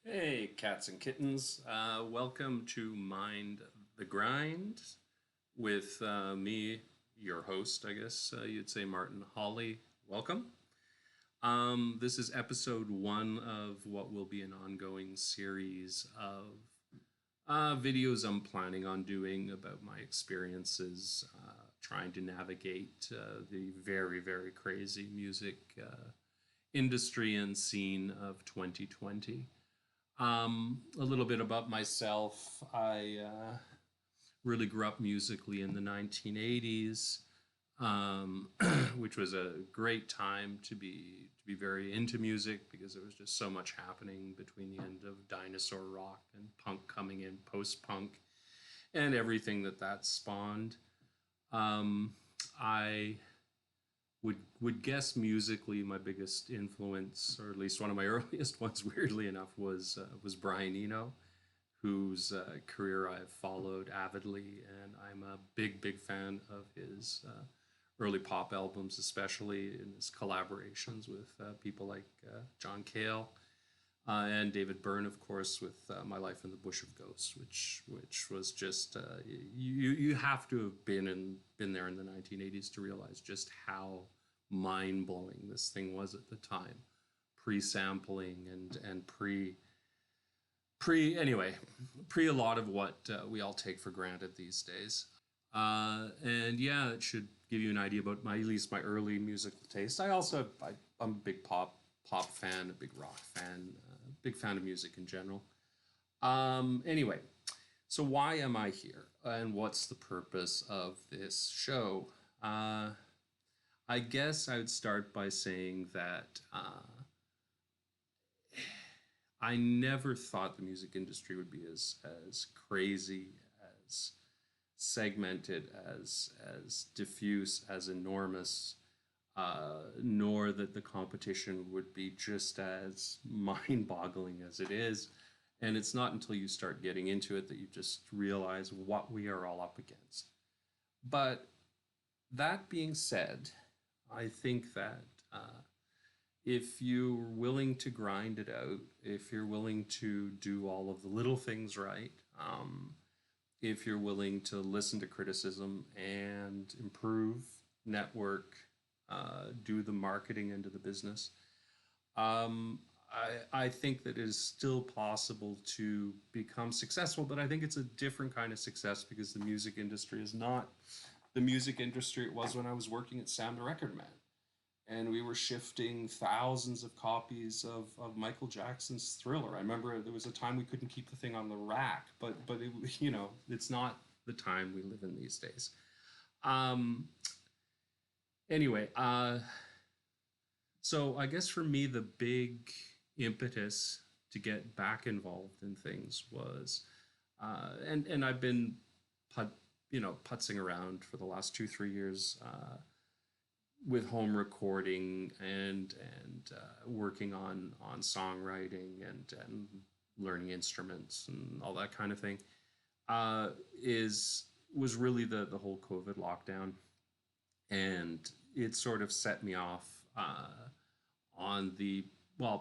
Hey, cats and kittens. Welcome to Mind the Grind with me, your host, I guess you'd say Martin Hawley. Welcome. This is episode one of what will be an ongoing series of videos I'm planning on doing about my experiences trying to navigate the very, very crazy music industry and scene of 2020. A little bit about myself. I really grew up musically in the 1980s, which was a great time to be very into music because there was just so much happening between the end of dinosaur rock and punk coming in, post-punk, and everything that spawned. I would guess musically my biggest influence, or at least one of my earliest ones, weirdly enough, was Brian Eno, whose career I've followed avidly, and I'm a big fan of his early pop albums, especially in his collaborations with people like John Cale and David Byrne, of course, with "My Life in the Bush of Ghosts," which was just you have to have been there in the 1980s to realize just how mind blowing this thing was at the time, pre-sampling and pre anyway pre a lot of what we all take for granted these days. And yeah, it should give you an idea about my at least my early musical taste. I'm a big pop fan, a big rock fan, big fan of music in general. Anyway, so why am I here, and what's the purpose of this show? I guess I would start by saying that I never thought the music industry would be as crazy, as segmented, as diffuse, as enormous, nor that the competition would be just as mind-boggling as it is. And it's not until you start getting into it that you just realize what we are all up against. But that being said, I think that if you're willing to grind it out, if you're willing to do all of the little things right, if you're willing to listen to criticism and improve, network, do the marketing into the business, I think that it is still possible to become successful, but I think it's a different kind of success because the music industry is not the music industry it was when I was working at Sam the Record Man. And we were shifting thousands of copies of Michael Jackson's Thriller. I remember there was a time we couldn't keep the thing on the rack, but it, it's not the time we live in these days. Um, anyway, so I guess for me the big impetus to get back involved in things was, and I've been putzing around for the last 2-3 years. With home recording and working on songwriting and learning instruments and all that kind of thing, is was really the whole COVID lockdown, and it sort of set me off on the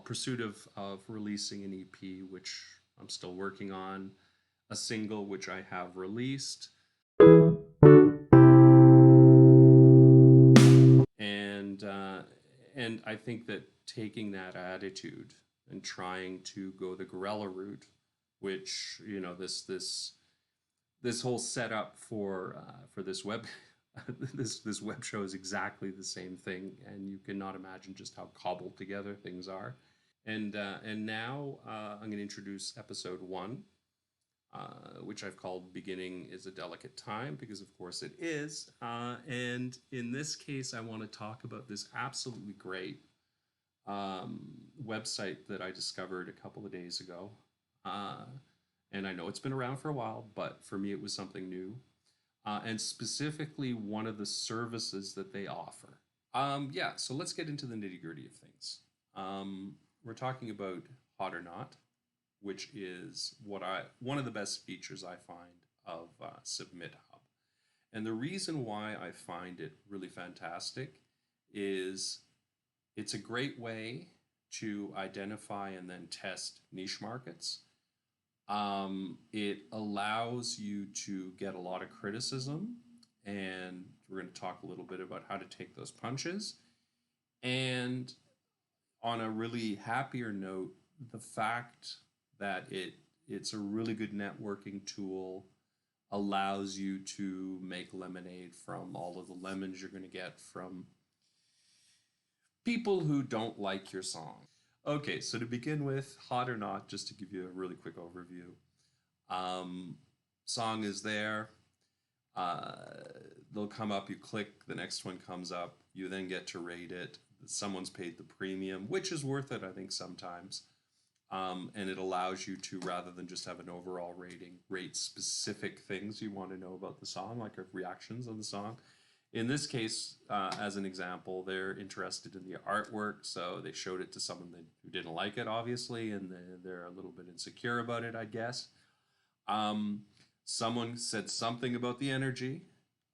pursuit of releasing an EP, which I'm still working on, a single which I have released, and I think that taking that attitude and trying to go the guerrilla route, which this whole setup for this web this web show is exactly the same thing, and you cannot imagine just how cobbled together things are. And now I'm going to introduce episode one, which I've called "Beginning is a Delicate Time," because of course it is. And in this case, I want to talk about this absolutely great website that I discovered a couple of days ago. And I know it's been around for a while, but for me it was something new. And specifically one of the services that they offer. Yeah, so let's get into the nitty gritty of things. We're talking about Hot or Not, which is one of the best features I find of Submit Hub. And the reason why I find it really fantastic is it's a great way to identify and then test niche markets. It allows you to get a lot of criticism, and we're going to talk a little bit about how to take those punches. And on a really happier note, the fact that it's a really good networking tool allows you to make lemonade from all of the lemons you're going to get from people who don't like your song. Okay, so to begin with, hot or not, just to give you a really quick overview. Um, Song is there. Uh, they'll come up, you click, the next one comes up, you then get to rate it. Someone's paid the premium, which is worth it, I think, sometimes. And it allows you to, rather than just have an overall rating, rate specific things you want to know about the song, like reactions on the song. In this case, as an example, they're interested in the artwork, so they showed it to someone who didn't like it, obviously, and they're a little bit insecure about it, I guess. Someone said something about the energy.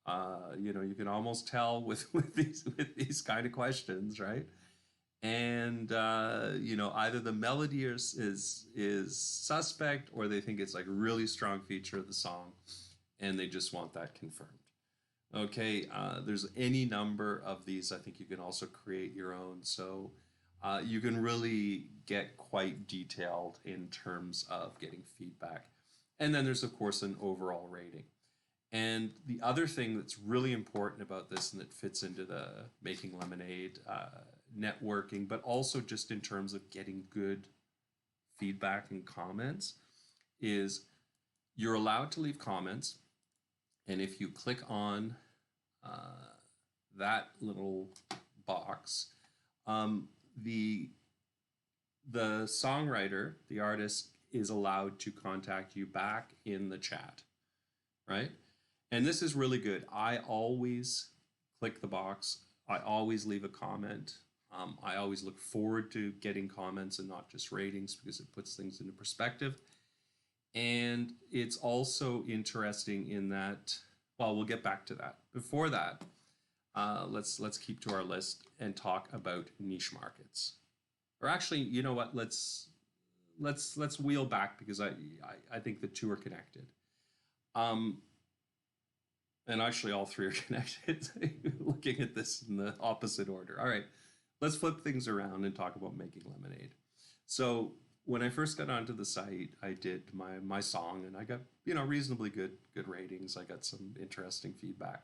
You can almost tell with these kind of questions, right? And either the melody is suspect, or they think it's like a really strong feature of the song, and they just want that confirmed. Okay, there's any number of these. I think you can also create your own, so you can really get quite detailed in terms of getting feedback. And then there's, of course, an overall rating. And the other thing that's really important about this, and that fits into the making lemonade networking, but also just in terms of getting good feedback and comments, is you're allowed to leave comments. And if you click on that little box, the songwriter, the artist, is allowed to contact you back in the chat, right? And this is really good. I always click the box. I always leave a comment. I always look forward to getting comments and not just ratings, because it puts things into perspective. And it's also interesting in that, well, we'll get back to that. Before that, let's keep to our list and talk about niche markets. Or actually, you know what? Let's wheel back, because I think the two are connected. And actually, all three are connected. Looking at this in the opposite order. All right, let's flip things around and talk about making lemonade. So when I first got onto the site, I did my song, and I got reasonably good ratings. I got some interesting feedback,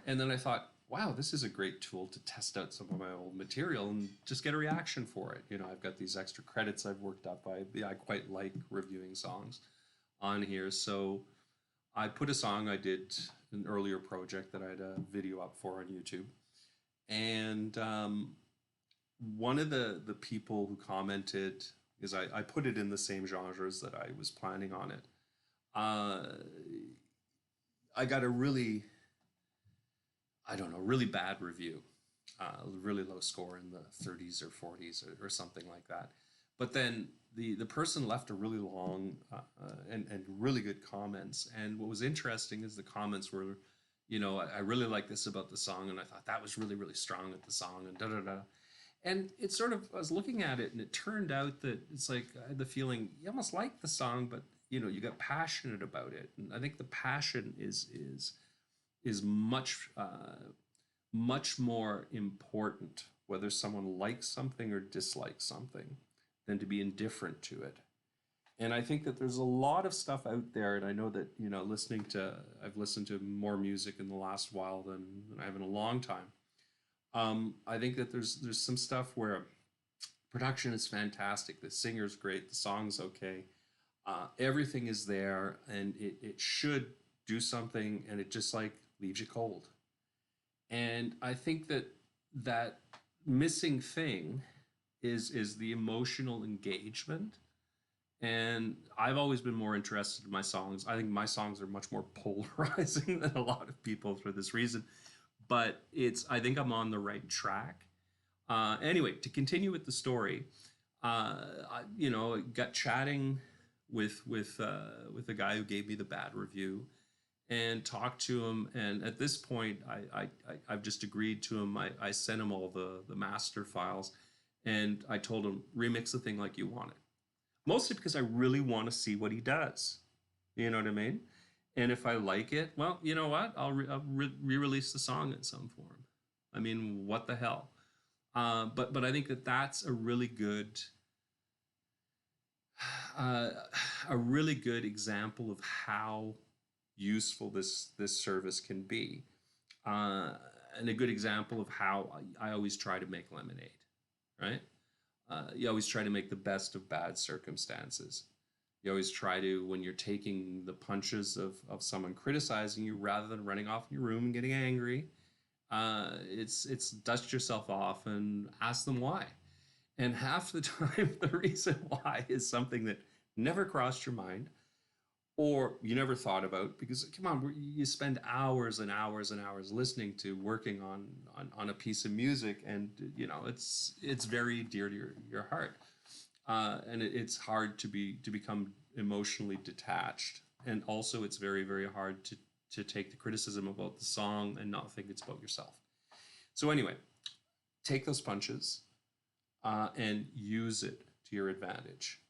and then I thought, wow, this is a great tool to test out some of my old material and just get a reaction for it. I've got these extra credits I've worked up. I quite like reviewing songs on here, so I put a song I did an earlier project that I had a video up for on YouTube, and one of the people who commented, because I put it in the same genres that I was planning on it, I got a really bad review, really low score in the 30s or 40s or something like that. But then the person left a really long and really good comments. And what was interesting is the comments were, I really like this about the song, and I thought that was really, really strong at the song, and da-da-da. And it sort of, I was looking at it, and it turned out that it's like, I had the feeling you almost liked the song, but, you got passionate about it. And I think the passion is much, much more important, whether someone likes something or dislikes something, than to be indifferent to it. And I think that there's a lot of stuff out there, and I know that, I've listened to more music in the last while than I have in a long time. I think that there's some stuff where production is fantastic, the singer's great, the song's okay, everything is there, and it should do something, and it just like leaves you cold. And I think that missing thing is the emotional engagement. And I've always been more interested in my songs. I think my songs are much more polarizing than a lot of people for this reason. But I think I'm on the right track. Anyway, to continue with the story, I got chatting with the guy who gave me the bad review, and talked to him. And at this point, I've just agreed to him. I sent him all the master files, And I told him, remix the thing like you want it. Mostly because I really want to see what he does. You know what I mean? And if I like it, well, you know what? I'll re-release the song in some form. I mean, what the hell? But I think that that's uh, a really good example of how useful this service can be, uh, and a good example of how I always try to make lemonade. Right? You always try to make the best of bad circumstances. You always try to, when you're taking the punches of someone criticizing you, rather than running off in your room and getting angry, it's dust yourself off and ask them why. And half the time, the reason why is something that never crossed your mind or you never thought about, because come on, you spend hours and hours and hours listening to, working on a piece of music, and it's very dear to your heart, and it's hard to become emotionally detached, and also it's very very hard to take the criticism about the song and not think it's about yourself. So anyway, take those punches, and use it to your advantage.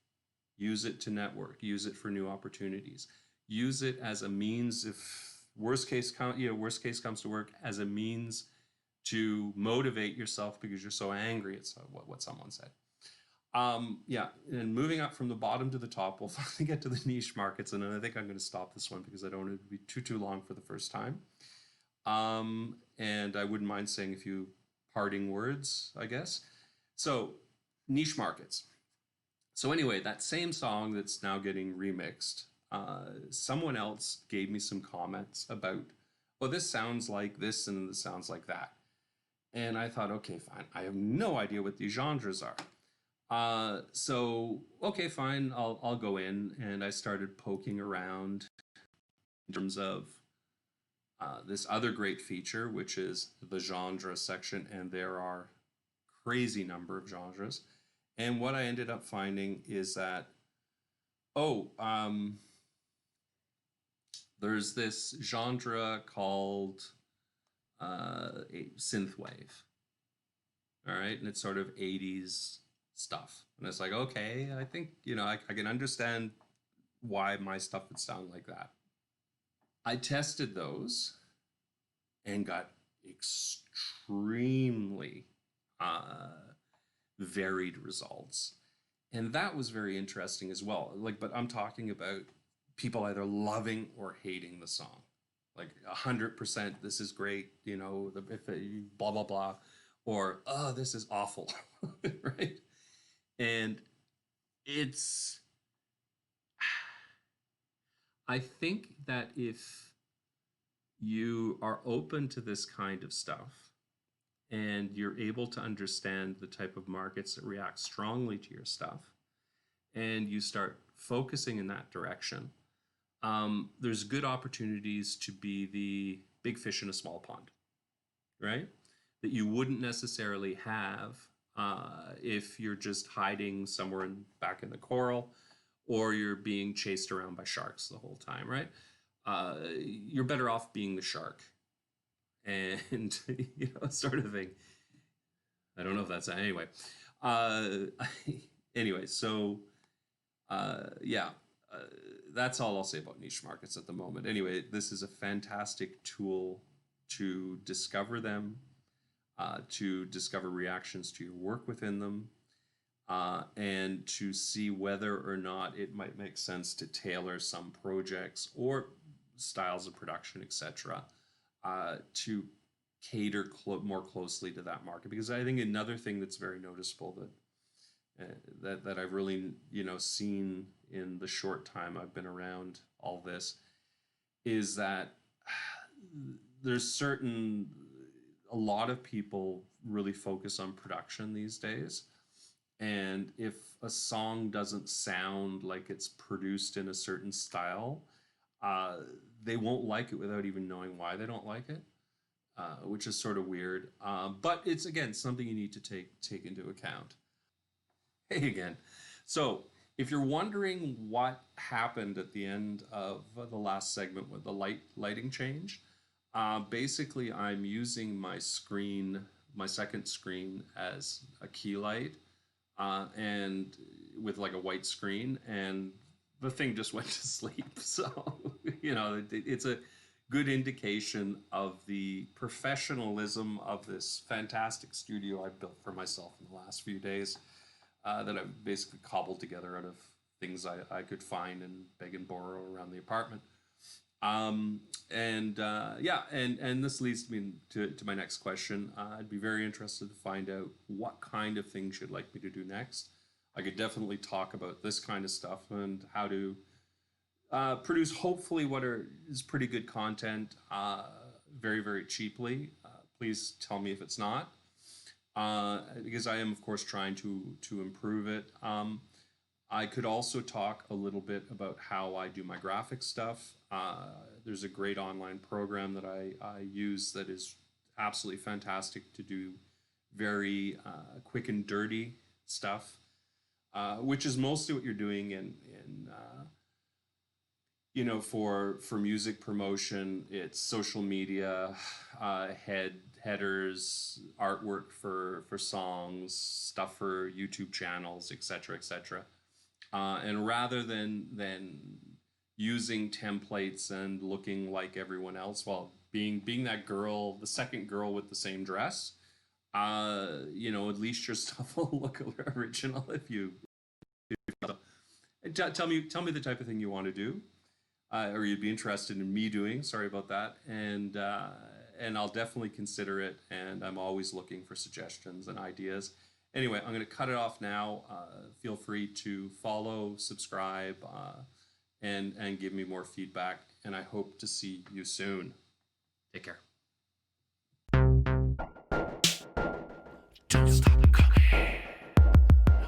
Use it to network. Use it for new opportunities. Use it as a means, if worst case comes to work, as a means to motivate yourself because you're so angry at what someone said. Yeah, and moving up from the bottom to the top, we'll finally get to the niche markets, and then I think I'm going to stop this one because I don't want it to be too long for the first time. And I wouldn't mind saying a few parting words, I guess. So, niche markets. So anyway, that same song that's now getting remixed, someone else gave me some comments about, well, this sounds like this and this sounds like that. And I thought, okay, fine. I have no idea what these genres are. So okay, fine. I'll go in, and I started poking around in terms of this other great feature, which is the genre section, and there are crazy number of genres. And what I ended up finding is that, oh, there's this genre called synthwave. All right, and it's sort of 80s stuff. And it's like, okay, I think, I can understand why my stuff would sound like that. I tested those and got extremely varied results. And that was very interesting as well. Like, but I'm talking about people either loving or hating the song. Like 100%, this is great, if blah blah blah, or oh, this is awful, right? And it's, I think that if you are open to this kind of stuff and you're able to understand the type of markets that react strongly to your stuff, and you start focusing in that direction, there's good opportunities to be the big fish in a small pond, right? That you wouldn't necessarily have if you're just hiding somewhere back in the coral, or you're being chased around by sharks the whole time, right? You're better off being the shark, and sort of thing. I don't know if that's anyway. Uh, anyway, so yeah, uh, that's all I'll say about niche markets at the moment. Anyway, this is a fantastic tool to discover them, to discover reactions to your work within them, and to see whether or not it might make sense to tailor some projects or styles of production, etc., to cater more closely to that market. Because I think another thing that's very noticeable that I've really seen in the short time I've been around all this is that there's a lot of people really focus on production these days, and if a song doesn't sound like it's produced in a certain style, uh, they won't like it without even knowing why they don't like it, which is sort of weird. But it's, again, something you need to take into account. Hey again. So, if you're wondering what happened at the end of the last segment with the lighting change, basically I'm using my screen my second screen as a key light, and with like a white screen, and the thing just went to sleep. So, it's a good indication of the professionalism of this fantastic studio I've built for myself in the last few days, that I've basically cobbled together out of things I could find and beg and borrow around the apartment. And this leads me to my next question. I'd be very interested to find out what kind of things you'd like me to do next. I could definitely talk about this kind of stuff and how to produce hopefully is pretty good content, very, very cheaply. Please tell me if it's not, because I am, of course, trying to improve it. I could also talk a little bit about how I do my graphic stuff. There's a great online program that I use that is absolutely fantastic to do very quick and dirty stuff, which is mostly what you're doing in for music promotion. It's social media, headers, artwork for songs, stuff for YouTube channels, etc., etc. And rather than using templates and looking like everyone else, well, being that girl, the second girl with the same dress, at least your stuff will look original if you tell me the type of thing you want to do, or you'd be interested in me doing. Sorry about that, and I'll definitely consider it. And I'm always looking for suggestions and ideas. Anyway, I'm going to cut it off now. Feel free to follow, subscribe, and give me more feedback. And I hope to see you soon. Take care. Don't stop coming.